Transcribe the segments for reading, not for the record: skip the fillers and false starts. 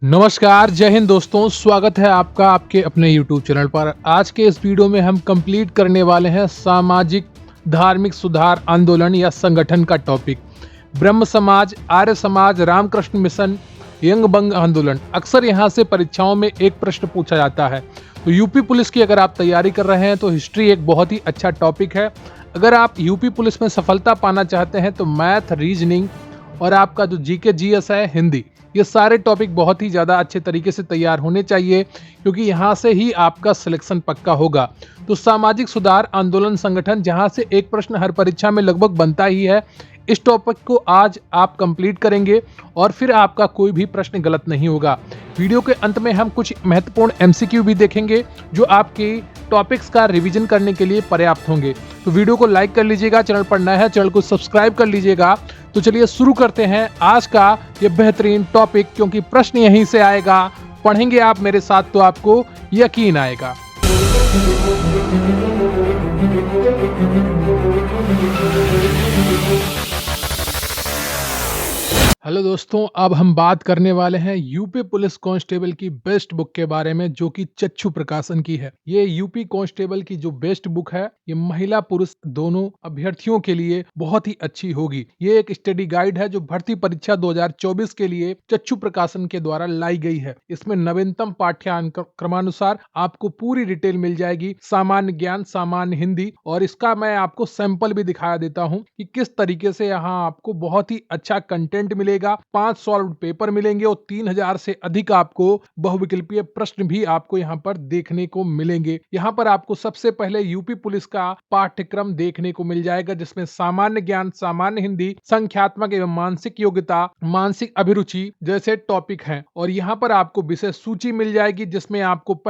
नमस्कार, जय हिंद दोस्तों। स्वागत है आपका आपके अपने YouTube चैनल पर। आज के इस वीडियो में हम कंप्लीट करने वाले हैं सामाजिक धार्मिक सुधार आंदोलन या संगठन का टॉपिक। ब्रह्म समाज, आर्य समाज, रामकृष्ण मिशन, यंग बंग आंदोलन। अक्सर यहाँ से परीक्षाओं में एक प्रश्न पूछा जाता है। तो यूपी पुलिस की अगर आप तैयारी कर रहे हैं तो हिस्ट्री एक बहुत ही अच्छा टॉपिक है। अगर आप यूपी पुलिस में सफलता पाना चाहते हैं तो मैथ, रीजनिंग और आपका जो जीके जीएस है, हिंदी, ये सारे टॉपिक बहुत ही ज़्यादा अच्छे तरीके से तैयार होने चाहिए, क्योंकि यहाँ से ही आपका सिलेक्शन पक्का होगा। तो सामाजिक सुधार आंदोलन संगठन, जहाँ से एक प्रश्न हर परीक्षा में लगभग बनता ही है, इस टॉपिक को आज आप कंप्लीट करेंगे और फिर आपका कोई भी प्रश्न गलत नहीं होगा। वीडियो के अंत में हम कुछ महत्वपूर्ण एमसीक्यू भी देखेंगे जो आपके टॉपिक्स का रिवीजन करने के लिए पर्याप्त होंगे। तो वीडियो को लाइक कर लीजिएगा, चैनल पर नया है चैनल को सब्सक्राइब कर लीजिएगा। तो चलिए शुरू करते हैं आज का ये बेहतरीन टॉपिक, क्योंकि प्रश्न यहीं से आएगा। पढ़ेंगे आप मेरे साथ तो आपको यकीन आएगा। हेलो दोस्तों, अब हम बात करने वाले हैं यूपी पुलिस कांस्टेबल की बेस्ट बुक के बारे में, जो कि चच्चू प्रकाशन की है। ये यूपी कांस्टेबल की जो बेस्ट बुक है, ये महिला पुरुष दोनों अभ्यर्थियों के लिए बहुत ही अच्छी होगी। ये एक स्टडी गाइड है जो भर्ती परीक्षा 2024 के लिए चच्चू प्रकाशन के द्वारा लाई गई है। इसमें नवीनतम पाठ्यक्रमानुसार आपको पूरी डिटेल मिल जाएगी, सामान्य ज्ञान, सामान्य हिंदी, और इसका मैं आपको सैंपल भी दिखा देता हूँ कि किस तरीके से यहाँ आपको बहुत ही अच्छा कंटेंट मिलेगा। 5 सॉल्व्ड पेपर मिलेंगे और 3000 से अधिक आपको बहुविकल्पीय प्रश्न भी आपको यहाँ पर देखने को मिलेंगे। यहाँ पर आपको सबसे पहले यूपी पुलिस का पाठ्यक्रम देखने को मिल जाएगा, जिसमें सामान्य ज्ञान, सामान्य हिंदी, संख्यात्मक एवं मानसिक योग्यता, मानसिक अभिरुचि जैसे टॉपिक हैं। और यहाँ पर आपको विषय सूची मिल जाएगी, जिसमें आपको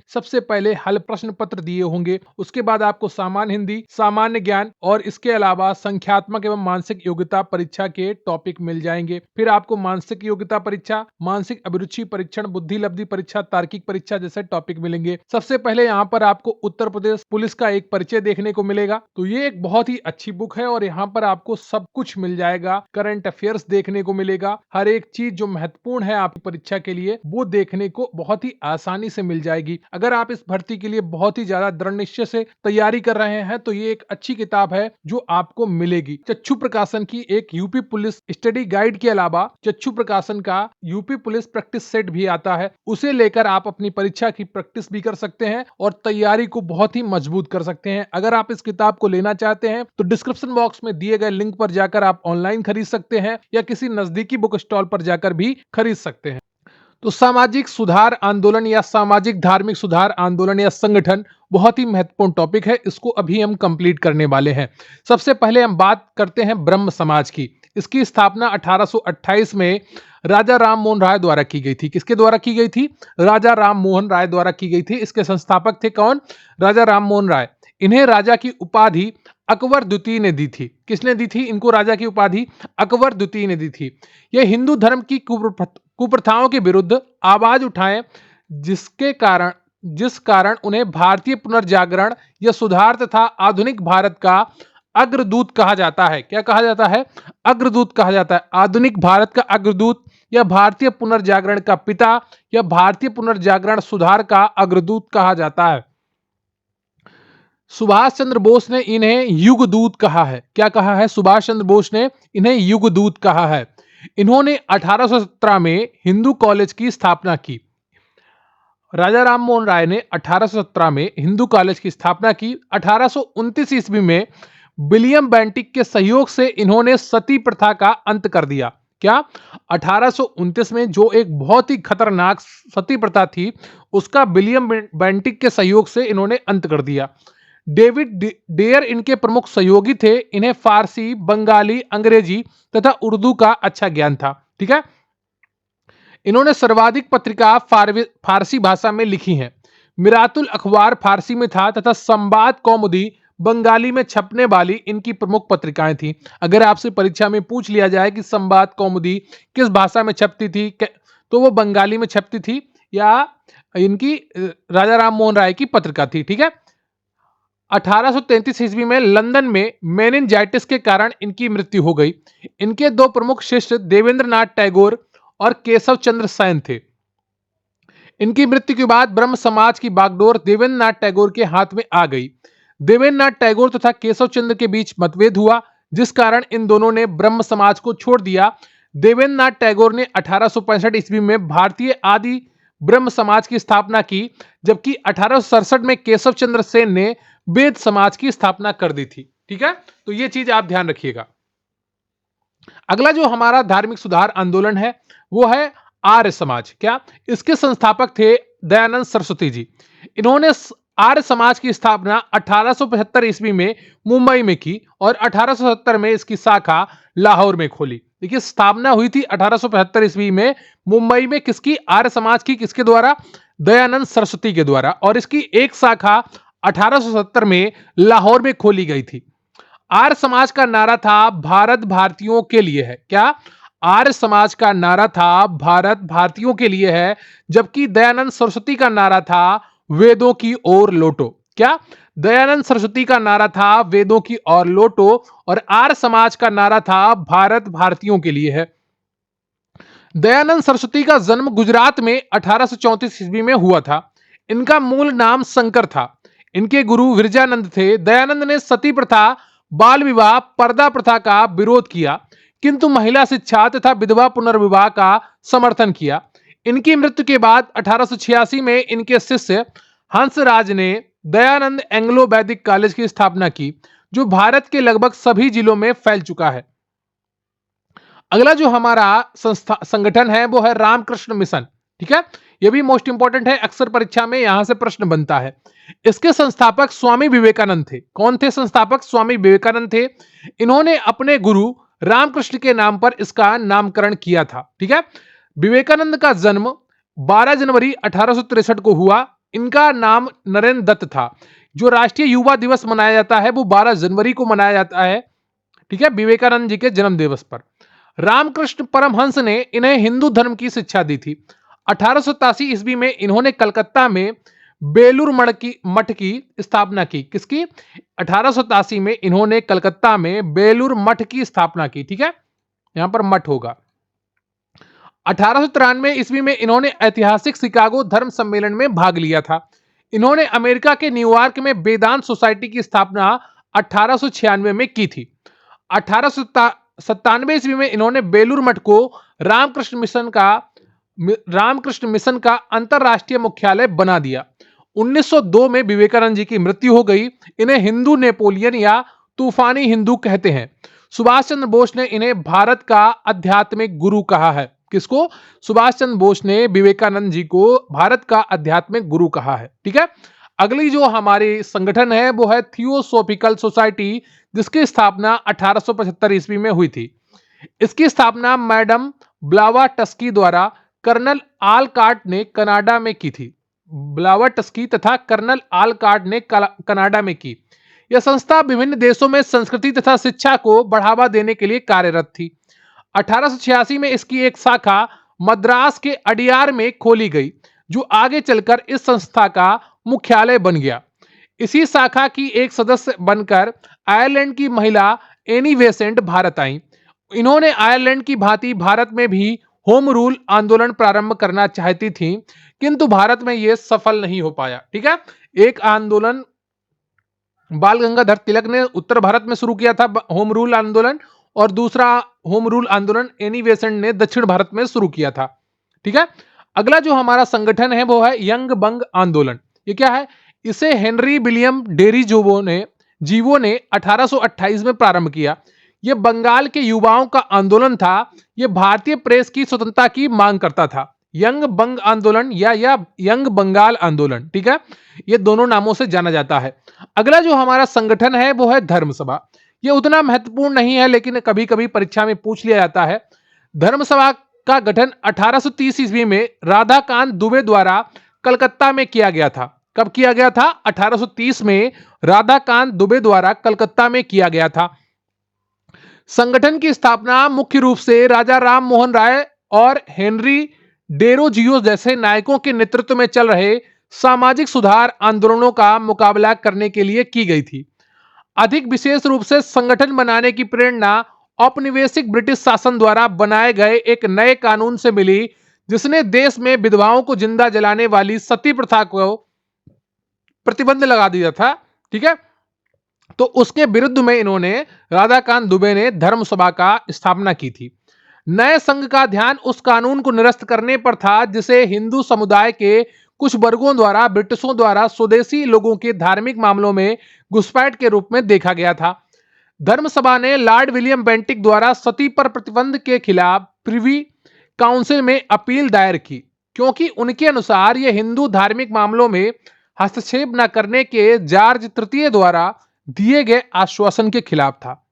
सबसे पहले हल प्रश्न पत्र दिए होंगे, उसके बाद आपको सामान्य हिंदी, सामान्य ज्ञान और इसके अलावा संख्यात्मक एवं मानसिक योग्यता परीक्षा के टॉपिक मिल जाएंगे। फिर आपको मानसिक योग्यता परीक्षा, मानसिक अभिरुचि परीक्षण, बुद्धि लब्धि परीक्षा, तार्किक परीक्षा जैसे टॉपिक मिलेंगे। सबसे पहले यहाँ पर आपको उत्तर प्रदेश पुलिस का एक परिचय देखने को मिलेगा। तो ये एक बहुत ही अच्छी बुक है और यहाँ पर आपको सब कुछ मिल जाएगा। करंट अफेयर्स देखने को मिलेगा, हर एक चीज जो महत्वपूर्ण है आपकी परीक्षा के लिए वो देखने को बहुत ही आसानी से मिल जाएगी। अगर आप इस भर्ती के लिए बहुत ही ज्यादा दृढ़ निश्चय से तैयारी कर रहे हैं तो ये एक अच्छी किताब है जो आपको मिलेगी। चच्चू प्रकाशन की एक यूपी पुलिस स्टडी गाइड के अलावा चच्चू प्रकाशन का यूपी पुलिस प्रैक्टिस सेट भी आता है। उसे लेकर आप अपनी परीक्षा की प्रैक्टिस भी कर सकते हैं और तैयारी को बहुत ही मजबूत कर सकते हैं। अगर आप इस किताब को लेना चाहते हैं तो डिस्क्रिप्शन बॉक्स में दिए गए लिंक पर जाकर आप ऑनलाइन खरीद सकते हैं या किसी नजदीकी बुक स्टॉल पर जाकर भी खरीद सकते हैं। तो सामाजिक सुधार आंदोलन या सामाजिक धार्मिक सुधार आंदोलन या संगठन बहुत ही महत्वपूर्ण टॉपिक है। इसको अभी हम कंप्लीट करने वाले हैं। सबसे पहले हम बात करते हैं ब्रह्म समाज की। इसकी स्थापना 1828 में राजा राम मोहन राय द्वारा की गई थी। किसके द्वारा की गई थी? राजा राम मोहन राय द्वारा की गई थी। इसके संस्थापक थे कौन? राजा राम मोहन राय। इन्हें राजा की उपाधि अकबर द्वितीय ने दी थी। किसने दी थी इनको राजा की उपाधि? अकबर द्वितीय ने दी थी। यह हिंदू धर्म की कुप्रथाओं के विरुद्ध आवाज उठाएं, जिस कारण उन्हें भारतीय पुनर्जागरण या सुधार तथा आधुनिक भारत का अग्रदूत कहा जाता है। क्या कहा जाता है? अग्रदूत कहा जाता है। आधुनिक भारत का अग्रदूत या भारतीय पुनर्जागरण का पिता या भारतीय पुनर्जागरण सुधार का अग्रदूत कहा जाता है। सुभाष चंद्र बोस ने इन्हें युगदूत कहा है। क्या कहा है? सुभाष चंद्र बोस ने इन्हें युगदूत कहा है। इन्होंने 1817 में हिंदू कॉलेज की स्थापना की। राजा राम मोहन राय ने 1817 में हिंदू कॉलेज की स्थापना की। 1829 ईस्वी में विलियम बेंटिक के सहयोग से इन्होंने सती प्रथा का अंत कर दिया। क्या? 1829 में जो एक बहुत ही खतरनाक सती प्रथा थी, उसका विलियम बेंटिक के सहयोग से इन्होंने अंत कर दिया। डेविड डेयर इनके प्रमुख सहयोगी थे। इन्हें फारसी, बंगाली, अंग्रेजी तथा उर्दू का अच्छा ज्ञान था। ठीक है। इन्होंने सर्वाधिक पत्रिका फारसी भाषा में लिखी हैं। मिरातुल अखबार फारसी में था तथा संवाद कौमुदी बंगाली में छपने वाली इनकी प्रमुख पत्रिकाएं थी। अगर आपसे परीक्षा में पूछ लिया जाए कि संवाद कौमुदी किस भाषा में छपती थी, तो वो बंगाली में छपती थी या इनकी राजा राम मोहन राय की पत्रिका थी। ठीक है। 1833 ईस्वी में लंदन में मेनिनजाइटिस के कारण इनकी मृत्यु हो गई। इनके दो प्रमुख शिष्य देवेंद्र नाथ टैगोर और केशव चंद्र सेन थे। इनकी मृत्यु के बाद ब्रह्म समाज की बागडोर देवेंद्र नाथ टैगोर के हाथ में आ गई। देवेंद्र नाथ टैगोर तथा केशव चंद्र के बीच मतभेद हुआ, जिस कारण इन दोनों ने ब्रह्म समाज को छोड़ दिया। देवेंद्र नाथ टैगोर ने 1865 ईस्वी में भारतीय आदि ब्रह्म समाज की स्थापना की, जबकि 1867 में केशव चंद्र सेन ने वेद समाज की स्थापना कर दी थी। ठीक है, तो ये चीज आप ध्यान रखिएगा। अगला जो हमारा धार्मिक सुधार आंदोलन है वो है आर्य समाज। क्या? इसके संस्थापक थे दयानंद सरस्वती जी। इन्होंने आर्य समाज की स्थापना 1875 ईस्वी में मुंबई में की और 1870 में इसकी शाखा लाहौर में खोली। देखिए, स्थापना हुई थी 1875 ईस्वी में मुंबई में, किसकी? आर्य समाज की। किसके द्वारा? दयानंद सरस्वती के द्वारा। और इसकी एक शाखा 1870 में लाहौर में खोली गई थी। आर्य समाज का नारा था भारत भारतीयों के लिए है। क्या? आर्य समाज का नारा था भारत भारतीयों के लिए है, जबकि दयानंद सरस्वती का नारा था वेदों की ओर लौटो। क्या? दयानंद सरस्वती का नारा था वेदों की ओर लौटो और आर्य समाज का नारा था भारत भारतीयों के लिए है। दयानंद सरस्वती का जन्म गुजरात में 1834 ईस्वी में हुआ था। इनका मूल नाम शंकर था। इनके गुरु विरजानंद थे। दयानंद ने सती प्रथा, बाल विवाह, पर्दा प्रथा का विरोध किया, किंतु महिला शिक्षा तथा विधवा पुनर्विवाह का समर्थन किया। इनकी मृत्यु के बाद 1886 में इनके शिष्य हंसराज ने दयानंद एंग्लो वैदिक कॉलेज की स्थापना की, जो भारत के लगभग सभी जिलों में फैल चुका है। अगला जो हमारा संगठन है वो है रामकृष्ण मिशन। ठीक है, यह भी मोस्ट इंपॉर्टेंट है, अक्सर परीक्षा में यहां से प्रश्न बनता है। इसके संस्थापक स्वामी विवेकानंद थे। कौन थे संस्थापक? स्वामी विवेकानंद थे। इन्होंने अपने गुरु रामकृष्ण के नाम पर इसका नामकरण किया था। ठीक है, विवेकानंद का जन्म 12 जनवरी 1863 को हुआ। इनका नाम नरेंद्र दत्त था। जो राष्ट्रीय युवा दिवस मनाया जाता है वो 12 जनवरी को मनाया जाता है। ठीक है, विवेकानंद जी के जन्म दिवस पर। रामकृष्ण परमहंस ने इन्हें हिंदू धर्म की शिक्षा दी थी। 1887 ईस्वी में इन्होंने कलकत्ता में बेलूर मठ की स्थापना की। किसकी? 1887 में इन्होंने कलकत्ता में बेलूर मठ की स्थापना की। ठीक है, यहां पर मठ होगा। 1893 ईस्वी में इन्होंने ऐतिहासिक शिकागो धर्म सम्मेलन में भाग लिया था। इन्होंने अमेरिका के न्यूयॉर्क में वेदांत सोसाइटी की स्थापना 1896 में की थी। 1897 ईस्वी में इन्होंने बेलूर मठ को रामकृष्ण मिशन का अंतरराष्ट्रीय मुख्यालय बना दिया। 1902 में विवेकानंद जी की मृत्यु हो गई। इन्हें हिंदू नेपोलियन या तूफानी हिंदू कहते हैं। सुभाष चंद्र बोस ने इन्हें भारत का आध्यात्मिक गुरु कहा है। किसको? सुभाष चंद्र बोस ने विवेकानंद जी को भारत का आध्यात्मिक गुरु कहा है। ठीक है, अगली जो हमारी संगठन है वो है थियोसॉफिकल सोसाइटी, जिसकी स्थापना 1875 ईस्वी में हुई थी। इसकी स्थापना मैडम ब्लावाटस्की द्वारा कर्नल आलकाट ने कनाडा में की थी। ब्लावाटस्की तथा कर्नल आलकाट ने कनाडा में की। यह संस्था विभिन्न देशों में संस्कृति तथा शिक्षा को बढ़ावा देने के लिए कार्यरत थी। 1886 में इसकी एक शाखा मद्रास के अडियार में खोली गई, जो आगे चलकर इस संस्था का मुख्यालय बन गया। इसी शाखा की एक सदस्य बनकर आयरलैंड की महिला एनी बेसेंट भारत आई। इन्होंने आयरलैंड की भांति भारत में भी होम रूल आंदोलन प्रारंभ करना चाहती थी, किंतु भारत में यह सफल नहीं हो पाया। ठीक है, एक आंदोलन बाल गंगाधर तिलक ने उत्तर भारत में शुरू किया था होम रूल आंदोलन, और दूसरा होम रूल आंदोलन एनी बेसेंट ने दक्षिण भारत में शुरू किया था। ठीक है, अगला जो हमारा संगठन है वो है यंग बंग आंदोलन। ये क्या है? इसे हेनरी विलियम डेरी जीवो ने 1828 में प्रारंभ किया। यह बंगाल के युवाओं का आंदोलन था। यह भारतीय प्रेस की स्वतंत्रता की मांग करता था। यंग बंग आंदोलन या यंग बंगाल आंदोलन। ठीक है, ये दोनों नामों से जाना जाता है। अगला जो हमारा संगठन है वो है धर्म सभा। यह उतना महत्वपूर्ण नहीं है, लेकिन कभी कभी परीक्षा में पूछ लिया जाता है। धर्म सभा का गठन 1830 ईस्वी में राधाकांत दुबे द्वारा कलकत्ता में किया गया था। कब किया गया था? 1830 में राधाकांत दुबे द्वारा कलकत्ता में किया गया था। संगठन की स्थापना मुख्य रूप से राजा राम मोहन राय और हेनरी डेरोजियो जैसे नायकों के नेतृत्व में चल रहे सामाजिक सुधार आंदोलनों का मुकाबला करने के लिए की गई थी। अधिक विशेष रूप से संगठन बनाने की प्रेरणा औपनिवेशिक ब्रिटिश शासन द्वारा बनाए गए एक नए कानून से मिली, जिसने देश में विधवाओं को जिंदा जलाने वाली सती प्रथा को प्रतिबंध लगा दिया था। ठीक है, तो उसके विरुद्ध में इन्होंने, राधाकांत दुबे ने धर्म सभा का स्थापना की थी। नए संघ का ध्यान उस कानून को निरस्त करने पर था जिसे हिंदू समुदाय के कुछ वर्गों द्वारा ब्रिटिशों द्वारा स्वदेशी लोगों के धार्मिक मामलों में घुसपैठ के रूप में देखा गया था। धर्म सभा ने लॉर्ड विलियम बेंटिक द्वारा सती पर प्रतिबंध के खिलाफ प्रिवी काउंसिल में अपील दायर की, क्योंकि उनके अनुसार यह हिंदू धार्मिक मामलों में हस्तक्षेप न करने के जॉर्ज तृतीय द्वारा दिए गए आश्वासन के खिलाफ था।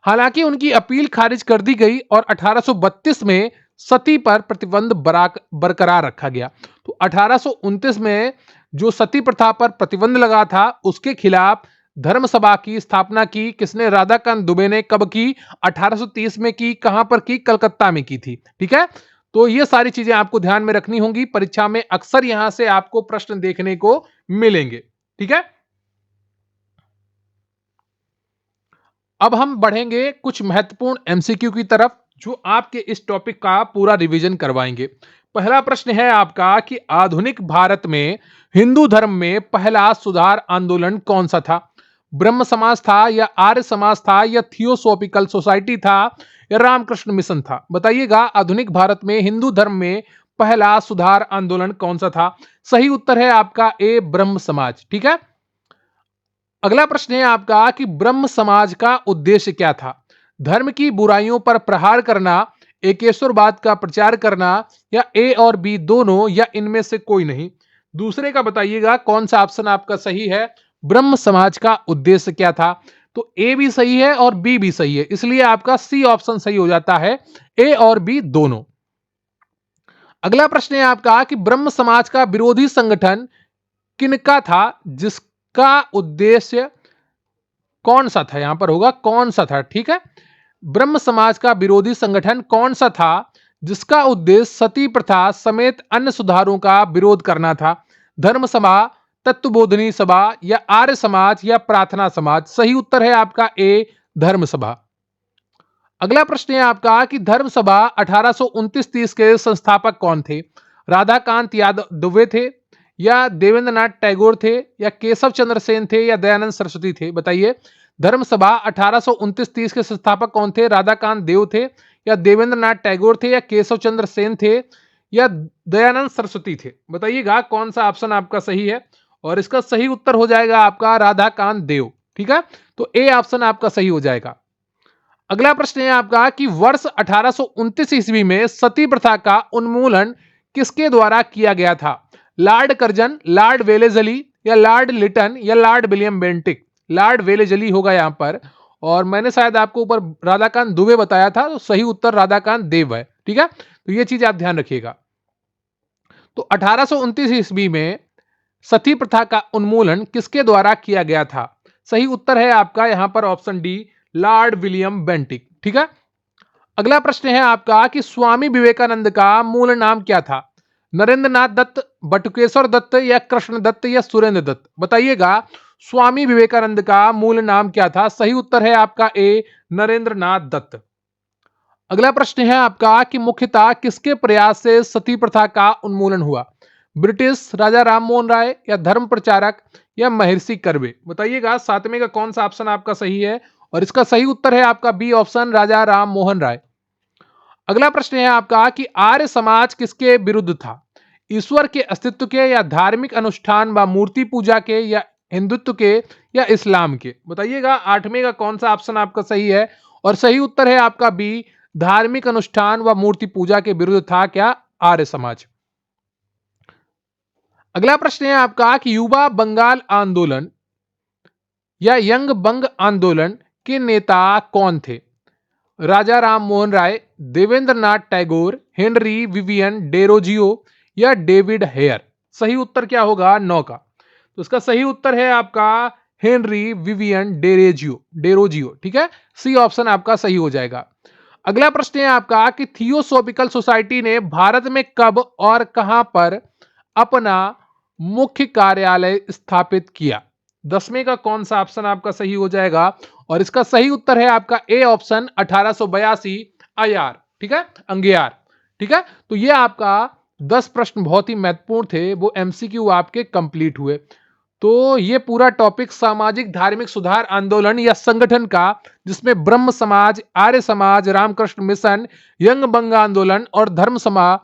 हालांकि उनकी अपील खारिज कर दी गई और 1832 में सती पर प्रतिबंध बरकरार रखा गया। तो 1829 में जो सती प्रथा पर प्रतिबंध लगा था उसके खिलाफ धर्म सभा की स्थापना की किसने? राधाकांत दुबे ने। कब की? 1830 में की। कहां पर की? कलकत्ता में की थी। ठीक है, तो ये सारी चीजें आपको ध्यान में रखनी होंगी, परीक्षा में अक्सर यहां से आपको प्रश्न देखने को मिलेंगे। ठीक है, अब हम बढ़ेंगे कुछ महत्वपूर्ण एमसीक्यू की तरफ जो आपके इस टॉपिक का पूरा रिवीजन करवाएंगे। पहला प्रश्न है आपका कि आधुनिक भारत में हिंदू धर्म में पहला सुधार आंदोलन कौन सा था? ब्रह्म समाज था, या आर्य समाज था, या थियोसॉफिकल सोसाइटी था, या रामकृष्ण मिशन था? बताइएगा, आधुनिक भारत में हिंदू धर्म में पहला सुधार आंदोलन कौन सा था? सही उत्तर है आपका ए, ब्रह्म समाज। ठीक है, अगला प्रश्न है आपका कि ब्रह्म समाज का उद्देश्य क्या था? धर्म की बुराइयों पर प्रहार करना, एकेश्वरवाद का प्रचार करना, या ए और बी दोनों, या इनमें से कोई नहीं? दूसरे का बताइएगा कौन सा ऑप्शन आपका सही है। ब्रह्म समाज का उद्देश्य क्या था? तो ए भी सही है और बी भी सही है, इसलिए आपका सी ऑप्शन सही हो जाता है, ए और बी दोनों। अगला प्रश्न है आपका कि ब्रह्म समाज का विरोधी संगठन किनका था, जिसका उद्देश्य कौन सा था? यहां पर होगा कौन सा था। ठीक है, ब्रह्म समाज का विरोधी संगठन कौन सा था जिसका उद्देश्य सती प्रथा समेत अन्य सुधारों का विरोध करना था? धर्म सभा, तत्वबोधनी सभा, या आर्य समाज, या प्रार्थना समाज? सही उत्तर है आपका ए, धर्म सभा। अगला प्रश्न है आपका कि धर्म सभा 1829-30 के संस्थापक कौन थे? राधाकांत यादव दुबे थे, या देवेंद्रनाथ टैगोर थे, या केशव चंद्र सेन थे, या दयानंद सरस्वती थे? बताइए, धर्म सभा 1829-30 के संस्थापक कौन थे? राधाकांत देव थे, या देवेंद्रनाथ टैगोर थे, या केशव चंद्र सेन थे, या दयानंद सरस्वती थे? बताइएगा कौन सा ऑप्शन आपका सही है, और इसका सही उत्तर हो जाएगा आपका राधाकांत देव। ठीक है, तो ए ऑप्शन आपका सही हो जाएगा। अगला प्रश्न है आपका कि वर्ष 1829 ईस्वी में सती प्रथा का उन्मूलन किसके द्वारा किया गया था? लॉर्ड कर्जन, लॉर्ड वेलेजली, या लॉर्ड लिटन, या Lord William Bentinck? Lord Wellesley होगा यहां पर, और मैंने शायद आपको ऊपर राधाकांत दुबे बताया था, तो सही उत्तर राधाकांत देव है। ठीक है, तो ये चीज आप ध्यान रखिएगा। तो 1829 ईस्वी में सती प्रथा का उन्मूलन किसके द्वारा किया गया था? सही उत्तर है आपका यहां पर option D, Lord William Bentinck. ठीक है, अगला प्रश्न है आपका कि स्वामी विवेकानंद का मूल नाम क्या था? नरेंद्र नाथ दत्त, बटुकेश्वर दत्त, या कृष्ण दत्त, या सुरेंद्र दत्त? बताइएगा, स्वामी विवेकानंद का मूल नाम क्या था? सही उत्तर है आपका ए, नरेंद्र नाथ दत्त। अगला प्रश्न है आपका कि मुख्यतः किसके प्रयास से सती प्रथा का उन्मूलन हुआ? ब्रिटिश, राजा राम मोहन राय, या धर्म प्रचारक, या महर्षि कर्वे? बताइएगा, सातवें का कौन सा ऑप्शन आपका सही है, और इसका सही उत्तर है आपका बी ऑप्शन, राजा राम मोहन राय। अगला प्रश्न है आपका कि आर्य समाज किसके विरुद्ध था? ईश्वर के अस्तित्व के, या धार्मिक अनुष्ठान व मूर्ति पूजा के, या हिंदुत्व के, या इस्लाम के? बताइएगा, आठवें का कौन सा ऑप्शन आपका सही है, और सही उत्तर है आपका बी, धार्मिक अनुष्ठान व मूर्ति पूजा के विरुद्ध था क्या? आर्य समाज। अगला प्रश्न है आपका कि युवा बंगाल आंदोलन या यंग बंग आंदोलन के नेता कौन थे? राजा राम मोहन राय, देवेंद्रनाथ टैगोर, हेनरी विवियन डेरोजियो, या डेविड हेयर? सही उत्तर क्या होगा 9 का? तो इसका सही उत्तर है आपका हेनरी विवियन डेरोजियो। ठीक है, सी ऑप्शन आपका सही हो जाएगा। अगला प्रश्न है आपका कि थियोसॉफिकल सोसाइटी ने भारत में कब और कहां पर अपना मुख्य कार्यालय स्थापित किया? 10वें का कौन सा ऑप्शन आपका सही हो जाएगा, और इसका सही उत्तर है आपका ए ऑप्शन 1882 अयार। ठीक है, अंगियार। ठीक है, तो ये आपका 10 प्रश्न बहुत ही महत्वपूर्ण थे, वो एमसीक्यू आपके कंप्लीट हुए। तो ये पूरा टॉपिक सामाजिक धार्मिक सुधार आंदोलन या संगठन का, जिसमें ब्रह्म समाज, आर्य समाज, रामकृष्ण मिशन, यंग बंग आंदोलन और धर्म समाज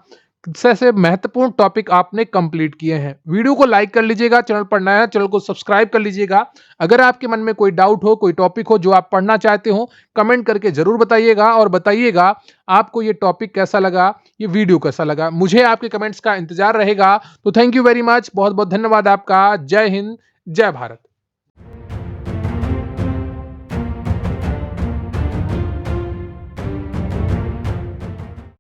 से महत्वपूर्ण टॉपिक आपने कंप्लीट किए हैं। वीडियो को लाइक कर लीजिएगा, चैनल पर नया है चैनल को सब्सक्राइब कर लीजिएगा। अगर आपके मन में कोई डाउट हो, कोई टॉपिक हो जो आप पढ़ना चाहते हो, कमेंट करके जरूर बताइएगा और बताइएगा आपको ये टॉपिक कैसा लगा, ये वीडियो कैसा लगा। मुझे आपके कमेंट्स का इंतजार रहेगा। तो थैंक यू वेरी मच, बहुत बहुत धन्यवाद आपका। जय हिंद, जय भारत।